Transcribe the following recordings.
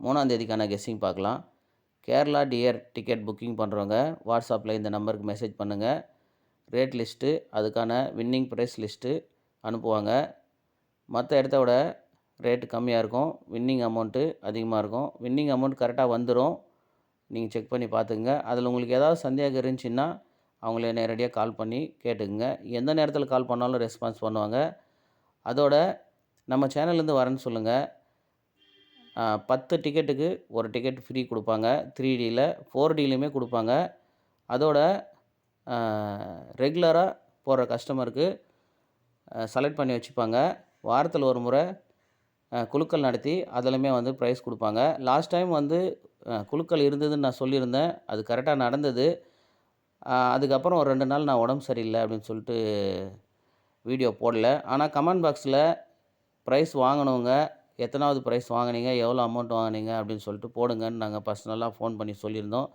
3ஆம் தேதிக்கான கெஸ்ஸிங் பார்க்கலாம். Kerala dear ticket booking பண்ணுறவங்க வாட்ஸ்அப்பில் இந்த நம்பருக்கு மெசேஜ் பண்ணுங்கள். ரேட் லிஸ்ட்டு, அதுக்கான வின்னிங் ப்ரைஸ் லிஸ்ட்டு அனுப்புவாங்க. மற்ற இடத்த விட ரேட்டு கம்மியாக இருக்கும். வின்னிங் அமௌண்ட்டு அதிகமாக இருக்கும். வின்னிங் அமௌண்ட் கரெக்டாக வந்துடும். நீங்கள் செக் பண்ணி பார்த்துக்குங்க. அதில் உங்களுக்கு ஏதாவது சந்தேகம் இருந்துச்சுன்னா அவங்கள நேரடியாக கால் பண்ணி கேட்டுக்குங்க. எந்த நேரத்தில் கால் பண்ணாலும் ரெஸ்பான்ஸ் பண்ணுவாங்க. அதோட நம்ம சேனல்லேருந்து வரேன்னு சொல்லுங்கள். 10 டிக்கெட்டுக்கு ஒரு டிக்கெட் ஃப்ரீ கொடுப்பாங்க. 3Dயில் 4Dலையுமே கொடுப்பாங்க. அதோட ரெகுலராக போகிற கஸ்டமருக்கு செலக்ட் பண்ணி வச்சுப்பாங்க. வாரத்தில் ஒரு முறை குலுக்கல் நடத்தி அதிலுமே ப்ரைஸ் கொடுப்பாங்க. லாஸ்ட் டைம் குலுக்கல் இருந்ததுன்னு நான் சொல்லியிருந்தேன். அது கரெக்டாக நடந்தது. அதுக்கப்புறம் ஒரு 2 நாள் நான் உடம்பு சரியில்லை அப்படின்னு சொல்லிட்டு வீடியோ போடல. ஆனால் கமெண்ட் பாக்ஸில் ப்ரைஸ் வாங்கினவங்க எத்தனாவது ப்ரைஸ் வாங்கினீங்க, எவ்வளோ அமௌண்ட் வாங்கினீங்க அப்படின்னு சொல்லிட்டு போடுங்கன்னு நாங்கள் பர்சனலாக ஃபோன் பண்ணி சொல்லியிருந்தோம்.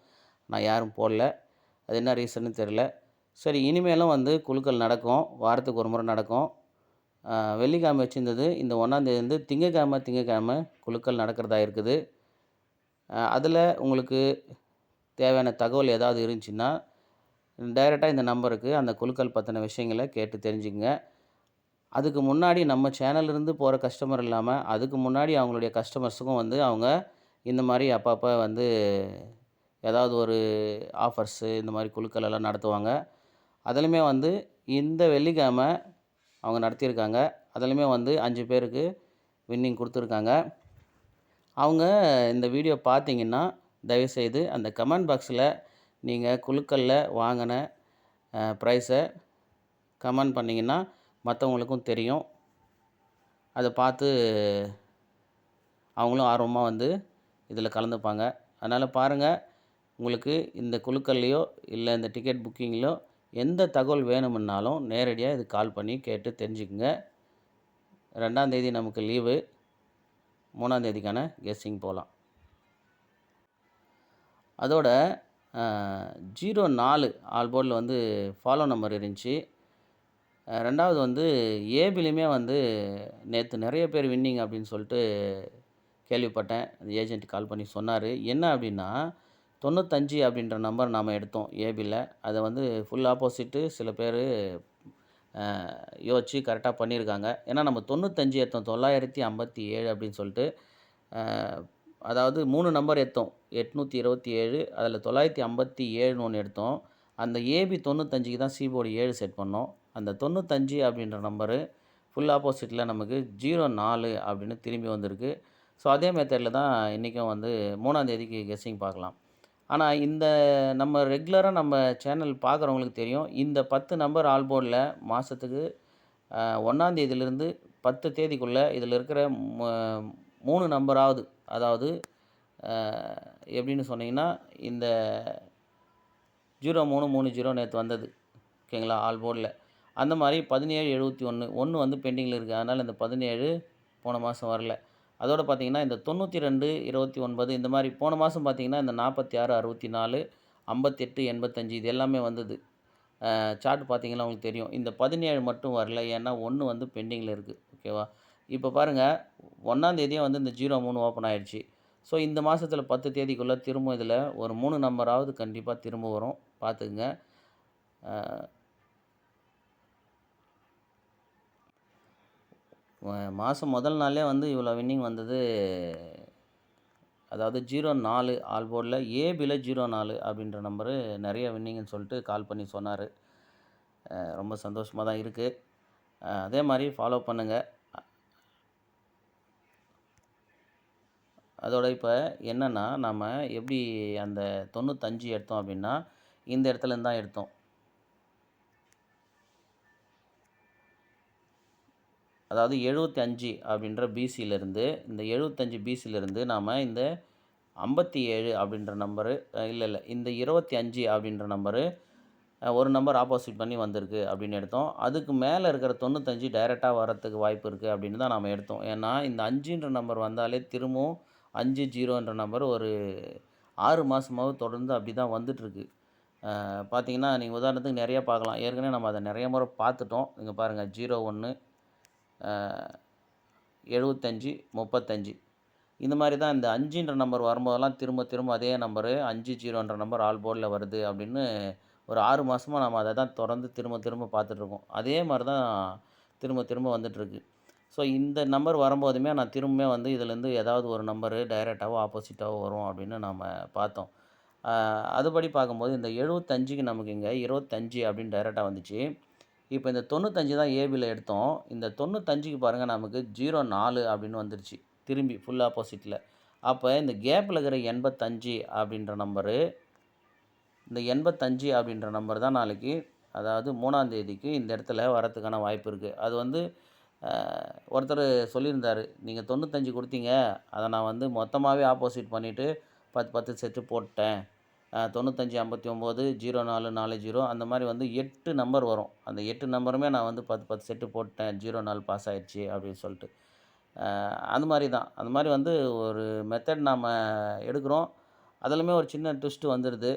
நான் யாரும் போடல. அது என்ன ரீசன்னு தெரில. சரி, இனிமேலும் குலுக்கல் நடக்கும். வாரத்துக்கு ஒரு முறை நடக்கும். வெள்ளிக்கிழமை வச்சுருந்தது. இந்த 1ஆம் தேதி திங்கக்கிழமை குலுக்கல் நடக்கிறதா இருக்குது. அதில் உங்களுக்கு தேவையான தகவல் ஏதாவது இருந்துச்சுன்னா டைரெக்டாக இந்த நம்பருக்கு அந்த குலுக்கல் பற்றின விஷயங்களை கேட்டு தெரிஞ்சுக்கங்க. அதுக்கு முன்னாடி நம்ம சேனல்லேருந்து போகிற கஸ்டமர் இல்லாமல் அதுக்கு முன்னாடி அவங்களுடைய கஸ்டமர்ஸுக்கும் அவங்க இந்த மாதிரி அப்பப்போ ஏதாவது ஒரு ஆஃபர்ஸு இந்த மாதிரி குலுக்கல் எல்லாம் நடத்துவாங்க. அதிலுமே இந்த வெள்ளிக்கிழமை அவங்க நடத்தியிருக்காங்க. அதிலுமே 5 பேருக்கு வின்னிங் கொடுத்துருக்காங்க. அவங்க இந்த வீடியோ பார்த்தீங்கன்னா தயவுசெய்து அந்த கமெண்ட் பாக்ஸில் நீங்கள் குலுக்கலில் வாங்கின ப்ரைஸை கமெண்ட் பண்ணிங்கன்னா மற்றவங்களுக்கும் தெரியும். அதை பார்த்து அவங்களும் ஆர்வமாக இதில் கலந்துப்பாங்க. அதனால் பாருங்கள், உங்களுக்கு இந்த குலுக்கல்லையோ இல்லை இந்த டிக்கெட் புக்கிங்லையோ எந்த தகவல் வேணுமுன்னாலும் நேரடியாக இது கால் பண்ணி கேட்டு தெரிஞ்சுக்குங்க. 2ஆம் தேதி நமக்கு லீவு. 3ஆம் தேதிக்கான கெஸ்ஸிங் போகலாம். அதோட 04 ஆல் போர்டில் ஃபாலோ நம்பர் இருந்துச்சு. 2வது ஏபிலையுமே நேற்று நிறைய பேர் வின்னிங் அப்படின்னு சொல்லிட்டு கேள்விப்பட்டேன். அந்த ஏஜென்ட் கால் பண்ணி சொன்னார். என்ன அப்படின்னா 95 அப்படின்ற நம்பர் நாம் எடுத்தோம் ஏபியில். அதை ஃபுல் ஆப்போசிட்டு சில பேர் யோசித்து கரெக்டாக பண்ணியிருக்காங்க. ஏன்னா நம்ம 95 எடுத்தோம், 957 அப்படின்னு சொல்லிட்டு. அதாவது 3 நம்பர் எடுத்தோம், 827, அதில் 957ன்னு ஒன்று எடுத்தோம். அந்த ஏபி 95க்கு தான் சிபோர்டு 7 செட் பண்ணோம். அந்த 95 அப்படின்ற நம்பரு ஃபுல் ஆப்போசிட்டில் நமக்கு 04 அப்படின்னு திரும்பி வந்திருக்கு. ஸோ அதே மெத்தடில் தான் இன்றைக்கும் 3ஆம் தேதிக்கு கெஸ்ஸிங் பார்க்கலாம். ஆனால் இந்த நம்ம ரெகுலராக நம்ம சேனல் பார்க்குறவங்களுக்கு தெரியும். இந்த 10 நம்பர் ஆல் போர்டில் மாதத்துக்கு 1ஆம் தேதியிலிருந்து 10 தேதிக்குள்ளே இதில் இருக்கிற 3 நம்பராவது, அதாவது எப்படின்னு சொன்னீங்கன்னா இந்த 0330 நேற்று வந்தது, ஓகேங்களா, ஆல் போர்டில். அந்த மாதிரி 1771 ஒன்று பெண்டிங்கில் இருக்குது. அதனால் இந்த 17 போன மாதம் வரல. அதோடு பார்த்திங்கன்னா இந்த 92 29 இந்த மாதிரி போன மாதம் பார்த்திங்கன்னா இந்த 46 64 58 85 இது எல்லாமே வந்தது. சார்ட் பார்த்திங்கன்னா உங்களுக்கு தெரியும். இந்த 17 மட்டும் வரல. ஏன்னா 1 பெண்டிங்கில் இருக்குது, ஓகேவா. இப்போ பாருங்கள், 1ஆம் தேதியே இந்த 03 ஓப்பன் ஆகிடுச்சு. ஸோ இந்த மாதத்தில் 10 தேதிக்குள்ளே திரும்ப இதில் ஒரு 3 நம்பராவது கண்டிப்பாக திரும்ப வரும், பார்த்துக்குங்க. மாதம் முதல் நாளே இவ்வளோ வின்னிங் வந்தது. அதாவது 04 ஆல் போர்டில் ஏபியில் 04 அப்படின்ற நம்பரு நிறைய வின்னிங்னு சொல்லிட்டு கால் பண்ணி சொன்னார். ரொம்ப சந்தோஷமாக தான் இருக்குது. அதே மாதிரி ஃபாலோ பண்ணுங்கள். அதோட இப்போ என்னென்னா, நம்ம எப்படி அந்த 95 எடுத்தோம் அப்படின்னா இந்த இடத்துலேருந்து தான் எடுத்தோம். அதாவது 75 அப்படின்ற பிசியிலேருந்து, இந்த 75 பிசியிலேருந்து நாம் இந்த 57 அப்படின்ற நம்பரு இல்லை இந்த 25 அப்படின்ற நம்பரு ஒரு நம்பர் ஆப்போசிட் பண்ணி வந்திருக்கு அப்படின்னு எடுத்தோம். அதுக்கு மேலே இருக்கிற 95 டைரெக்டாக வரத்துக்கு வாய்ப்பு இருக்குது அப்படின்னு தான் நாம் எடுத்தோம். ஏன்னா இந்த 5ன்ற நம்பர் வந்தாலே திரும்பவும் 50ன்ற நம்பர் ஒரு 6 மாதமாவது தொடர்ந்து அப்படி தான் வந்துட்டுருக்கு. பார்த்திங்கன்னா நீங்கள் உதாரணத்துக்கு நிறைய பார்க்கலாம். ஏற்கனவே நம்ம அதை நிறைய முறை பார்த்துட்டோம். இங்கே பாருங்கள், 01 75 35 இந்த மாரி தான் இந்த 5ன்ற நம்பர் வரும்போதெல்லாம் திரும்ப திரும்ப அதே நம்பரு 50ன்ற நம்பர் ஆல் போர்ட்ல வருது அப்படின்னு ஒரு 6 மாசமா நம்ம அத தான் தொடர்ந்து திரும்ப திரும்ப பார்த்துட்ருக்கோம். அதே மாரி தான் திரும்ப திரும்ப வந்துட்டுருக்கு. ஸோ இந்த நம்பர் வரும்போதுமே நான் திரும்பவுமே வந்து இதுலேருந்து ஏதாவது ஒரு நம்பரு டைரக்ட்டாவோ, ஆப்போசிட்டாவோ வரும் அப்படின்னு நாம பார்த்தோம். அ அதுபடி பார்க்கும்போது இந்த 75க்கு நமக்கு இங்க 25 அப்படின்னு டைரக்ட்டா வந்துச்சு. இப்ப இந்த 95 தான் ஏபில எடுத்தோம். இந்த 95க்கு பாருங்க நமக்கு 04 அப்படின்னு வந்துருச்சு. திரும்பி ஃபுல் ஆப்போசிட்ல. அப்ப இந்த கேப்ல இருக்கிற 85 அப்படின்ற நம்பரு, இந்த 85 அப்படின்ற நம்பர் தான் நாளைக்கு அதாவது 3ஆம் தேதிக்கு இந்த இடத்துல வரதுக்கான வாய்ப்பு இருக்கு. அது வந்து அ ஒருத்தரு சொல்லியிருந்தாரு. நீங்க 95 குடுத்தீங்க. அத நான் வந்து மொத்தமாவே ஆப்போசிட் பண்ணிட்டு 10, 10 செட்டு போட்டேன். 95, 59, 04, 40 அந்த மாரி வந்து 8 நம்பர் வரும். அந்த 8 நம்பருமே நான் வந்து 10, 10 செட்டு போட்டேன். 04 பாஸ் ஆயிடுச்சு அப்படின்னு சொல்லிட்டு. அந்த மாரி தான். அந்த மாரி வந்து ஒரு மெத்தட் நாம எடுக்கிறோம். அதிலுமே ஒரு சின்ன ட்விஸ்ட் வந்துருது.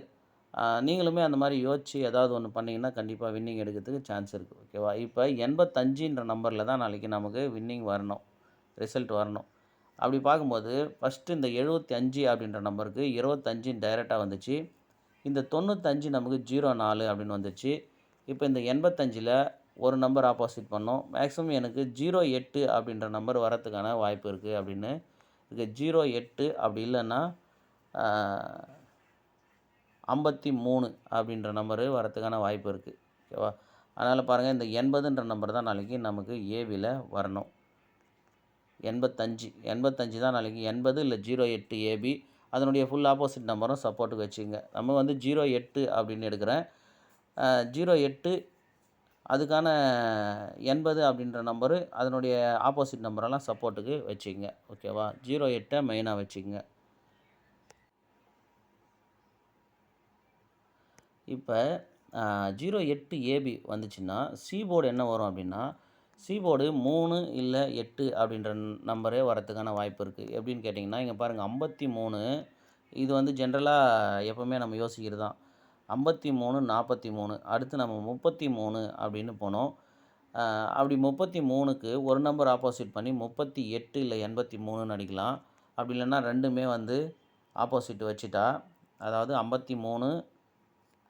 நீங்களுமே அந்த மாரி யோசிச்சு ஏதாவது ஒண்ணு பண்ணீங்கன்னா, கண்டிப்பா வின்னிங் எடுக்கிறதுக்கு சான்ஸ் இருக்கு. ஓகேவா? இப்ப 85ன்ற நம்பர்ல தான் நாளைக்கு நமக்கு வின்னிங் வரணும். ரிசல்ட் வரணும். அப்படி பார்க்கும்போது, ஃபர்ஸ்ட்டு இந்த 75 அப்படின்ற நம்பருக்கு 25ன்னு டைரக்ட்டா வந்துச்சு. இந்த 95 நமக்கு 04 அப்படின்னு வந்துச்சு. இப்ப இந்த 85ல ஒரு நம்பர் ஆப்போசிட் பண்ணோம். மேக்ஸிமம் எனக்கு 08 அப்படின்ற நம்பர் வரதுக்கான வாய்ப்பு இருக்கு அப்படின்னு இருக்கு. 08 அப்படி இல்லன்னா, ஆ 53 அப்படின்ற நம்பரு வரதுக்கான வாய்ப்பு இருக்கு. ஓகேவா? அதனால பாருங்க இந்த 80ன்ற நம்பர் தான் நாளைக்கு நமக்கு ஏபில வரணும். 85 தான் நாளைக்கு 80 இல்ல 08 ஏபி. அதனுடைய ஃபுல் ஆப்போசிட் நம்பரும் சப்போர்ட்டுக்கு வச்சுக்கங்க. நம்ம வந்து 08 அப்படின்னு எடுக்கிறேன். 08 அதுக்கான 80 அப்படின்ற நம்பரு, அதனுடைய ஆப்போசிட் நம்பரெல்லாம் சப்போர்ட்டுக்கு வச்சுக்கங்க. ஓகேவா? 08 மெயினா வச்சுக்கங்க. இப்ப 08 ஏபி வந்துச்சுன்னா, சி போர்டு என்ன வரும் அப்படின்னா, சி போர்டு 3 இல்ல 8 அப்படின்ற நம்பரே வரதுக்கான வாய்ப்பு இருக்கு. எப்படின்னு கேட்டிங்கன்னா, இங்க பாருங்க 53 இது வந்து ஜென்ரலா எப்பவுமே நம்ம யோசிக்கிறது தான். 53, 43 அடுத்து நம்ம 33 அப்படின்னு போனோம். அ அப்படி 33க்கு ஒரு நம்பர் ஆப்போசிட் பண்ணி 38 இல்ல 83ன்னு அடிக்கலாம். அப்படி இல்லன்னா 2மே வந்து ஆப்போசிட் வச்சுட்டா, அதாவது 53,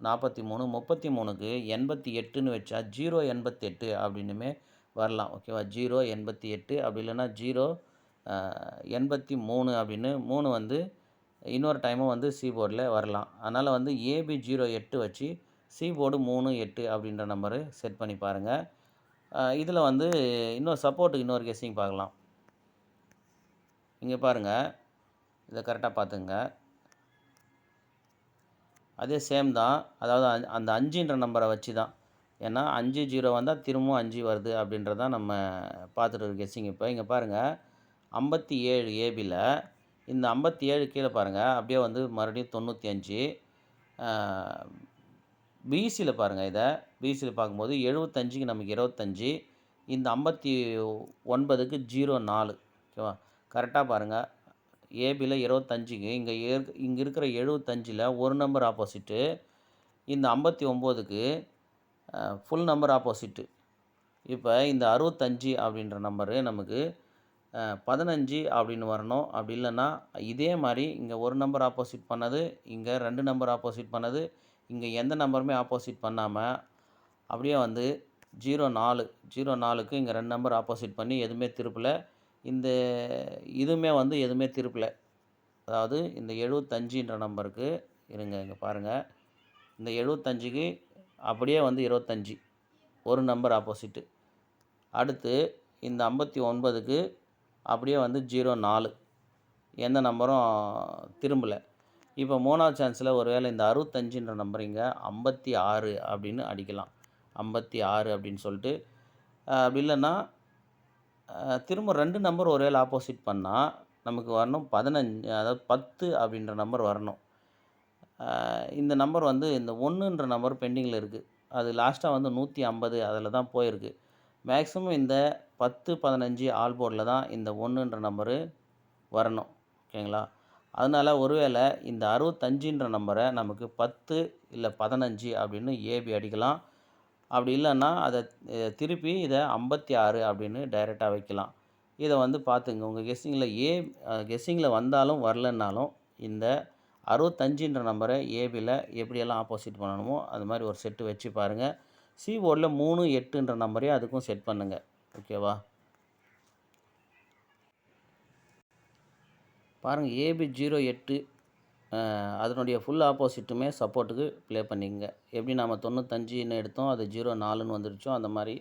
43, 33க்கு 88ன்னு வச்சா 088 அப்படின்னுமே வரலாம். ஓகேவா? 088 அப்படி இல்லன்னா 83 அப்படின்னு 3 வந்து இன்னொரு டைமும் வந்து சி போர்ட்ல வரலாம். அதனால வந்து ஏபி 08 வச்சு சி போர்டு 3, 8 அப்படின்ற நம்பரு செட் பண்ணி பாருங்க. இதில வந்து இன்னும் சப்போர்ட்டுக்கு இன்னொரு கெஸ்ஸிங் பார்க்கலாம். இங்க பாருங்க. இத கரெக்ட்டா பார்த்துக்கங்க. அதே சேம் தான். அதாவது அந்த 5ன்ற நம்பர வச்சு தான். ஏன்னா 5, 0 வந்தா திரும்பவும் 5 வருது அப்படின்றது தான் நம்ம பார்த்துட்டு இருக்க கெஸ்ஸிங் இப்ப. இங்க பாருங்க 57 ஏபில இந்த 57 கீழ பாருங்க. அப்படியே வந்து மறுபடியும் 95 ஆ பிசில பாருங்க இத. பிசில பார்க்கும்போது 75க்கு நமக்கு 25 இந்த 59க்கு 04 ஓகேவா? கரெக்ட்டா பாருங்க. ஏபில 25க்கு இங்க இருக்கிற 75ல ஒரு நம்பர் ஆப்போசிட்டு. இந்த 59க்கு ஃபுல் நம்பர் ஆப்போசிட்டு. இப்ப இந்த 65 அப்படின்ற நம்பரு நமக்கு 15 அப்படின்னு வரணும். அப்படி இல்லன்னா, இதே மாரி இங்க ஒரு நம்பர் ஆப்போசிட் பண்ணது, இங்க 2 நம்பர் ஆப்போசிட் பண்ணது, இங்க எந்த நம்பருமே ஆப்போசிட் பண்ணாம, அப்படியே வந்து 04 04க்கு இங்க 2 நம்பர் ஆப்போசிட் பண்ணி எதுவுமே திருப்பல. இந்த இதுவுமே வந்து எதுவுமே திருப்பல. அதாவது இந்த 75ன்ற நம்பருக்கு இருங்க இங்க பாருங்க. இந்த 75க்கு அப்படியே வந்து 25 ஒரு நம்பர் ஆப்போசிட்டு. அடுத்து இந்த 59க்கு அப்படியே வந்து 04 எந்த நம்பரும் திரும்பல. இப்போ 3வது சான்ஸ்ல ஒருவேளை இந்த 65ன்ற நம்பர் இங்க 56 அப்படின்னு அடிக்கலாம். 56 அப்படின்னு சொல்லிட்டு, அப்படி இல்லன்னா, திரும்ப 2 நம்பர் ஒருவேளை ஆப்போசிட் பண்ணா, நமக்கு வரணும் 15 அதாவது 10 அப்படின்ற நம்பர் வரணும். இந்த நம்பர் வந்து இந்த 1ன்ற நம்பர் பெண்டிங்கில இருக்கு. அது லாஸ்ட்டா வந்து 150 அதில தான் போயிருக்கு. மேக்ஸிமம் இந்த 10, 15 ஆல் போர்ட்ல தான் இந்த 1ன்ற நம்பரு வரணும். ஓகேங்களா? அதனால ஒருவேளை இந்த 65ன்ற நம்பர நமக்கு 10 இல்ல 15 அப்படின்னு ஏபி அடிக்கலாம். அப்படி இல்லன்னா, அத திருப்பி இத 56 அப்படின்னு டைரக்ட்டா வைக்கலாம். இதை வந்து பார்த்துங்க. உங்கள் கெஸ்ஸிங்கில் வந்தாலும் வரலன்னாலும் இந்த 65ன்ற நம்பரை ஏபியில் எப்படியெல்லாம் ஆப்போசிட் பண்ணணுமோ அது மாதிரி ஒரு செட்டு வச்சு பாருங்கள். சி போர்டில் 3, 8ன்ற நம்பரையும் அதுக்கும் செட் பண்ணுங்கள். ஓகேவா? பாருங்கள், ஏபி 08 அதனுடைய ஃபுல் ஆப்போசிட்டுமே சப்போர்ட்டுக்கு ப்ளே பண்ணிக்கங்க. எப்படி நம்ம 95ன்னு எடுத்தோம், அது 04ன்னு வந்துருச்சோ அந்த மாதிரி.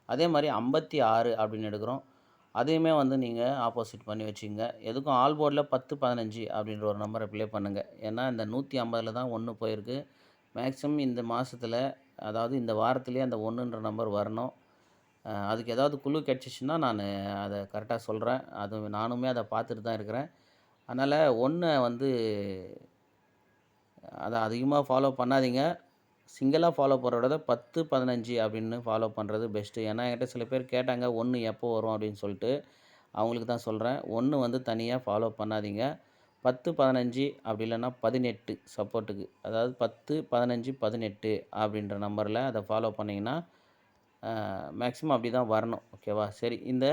அதே மாதிரி 56 அப்படின்னு எடுக்கிறோம், அதையுமே வந்து நீங்கள் ஆப்போசிட் பண்ணி வச்சுக்கங்க. எதுக்கும் ஆல் போர்டில் 10, 15 அப்படின்ற ஒரு நம்பரை ப்ளே பண்ணுங்கள். ஏன்னா இந்த 150ல் தான் 1 போயிருக்கு. மேக்ஸிமம் இந்த மாதத்தில், அதாவது இந்த வாரத்திலேயே அந்த 1ன்ற நம்பர் வரணும். அதுக்கு ஏதாவது குழு கிடச்சிச்சின்னா நான் அதை கரெக்டாக சொல்கிறேன். நானுமே அதை பார்த்துட்டு தான் இருக்கிறேன். அதனால் 1 வந்து அதை அதிகமாக ஃபாலோ பண்ணாதீங்க. சிங்கிளாக ஃபாலோ பண்ணுறத விட 10, 15 அப்படின்னு ஃபாலோ பண்ணுறது பெஸ்ட்டு. ஏன்னா என்கிட்ட சில பேர் கேட்டாங்க 1 எப்போ வரும் அப்படின்னு சொல்லிட்டு. அவங்களுக்கு தான் சொல்கிறேன், 1 வந்து தனியாக ஃபாலோ பண்ணாதீங்க. 10, 15 அப்படி இல்லைன்னா 18 சப்போர்ட்டுக்கு, அதாவது 10, 15, 18 அப்படின்ற நம்பரில் அதை ஃபாலோ பண்ணிங்கன்னா மேக்ஸிமம் அப்படி தான் வரணும். ஓகேவா? சரி, இந்த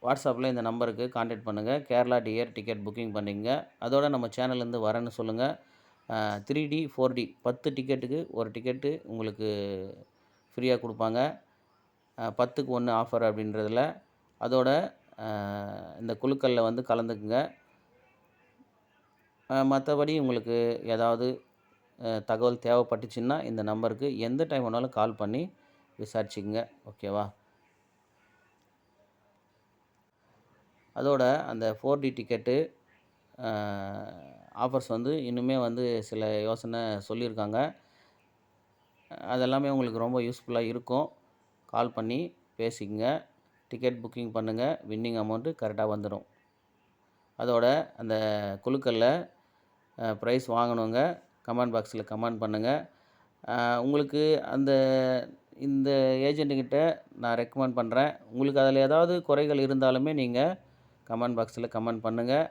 வாட்ஸ்அப்பில் இந்த நம்பருக்கு கான்டாக்ட் பண்ணுங்கள். கேரளா டியர் டிக்கெட் புக்கிங் பண்ணிங்க. அதோடு நம்ம சேனல்லேருந்து வரேன்னு சொல்லுங்கள். 3D 4D 10 டிக்கெட்டுக்கு ஒரு டிக்கெட்டு உங்களுக்கு ஃப்ரீயாக கொடுப்பாங்க. 10க்கு 1 ஆஃபர் அப்படின்றதில். அதோட இந்த குழுக்களில் வந்து கலந்துக்குங்க. மற்றபடி உங்களுக்கு ஏதாவது தகவல் தேவைப்பட்டுச்சுன்னா இந்த நம்பருக்கு எந்த டைம் வேணாலும் கால் பண்ணி விசாரிச்சுக்குங்க. ஓகேவா? அதோட அந்த 4D டிக்கெட்டு ஆஃபர்ஸ் வந்து இன்னுமே வந்து சில யோசனை சொல்லியிருக்காங்க. அதெல்லாமே உங்களுக்கு ரொம்ப யூஸ்ஃபுல்லாக இருக்கும். கால் பண்ணி பேசிக்கங்க. டிக்கெட் புக்கிங் பண்ணுங்கள். வின்னிங் அமௌண்ட்டு கரெக்டாக வந்துடும். அதோட அந்த குழுக்களில் ப்ரைஸ் வாங்கணுங்க. கமெண்ட் பாக்ஸில் கமெண்ட் பண்ணுங்கள். உங்களுக்கு இந்த ஏஜெண்ட்டுக்கிட்ட நான் ரெக்கமெண்ட் பண்ணுறேன். உங்களுக்கு அதில் ஏதாவது குறைகள் இருந்தாலுமே நீங்கள் கமெண்ட் பாக்ஸில் கமெண்ட் பண்ணுங்கள்.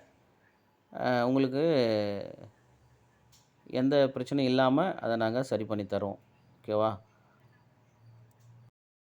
உங்களுக்கு எந்த பிரச்சனையும் இல்லாமல் அதை நாங்கள் சரி பண்ணி தருவோம். ஓகேவா?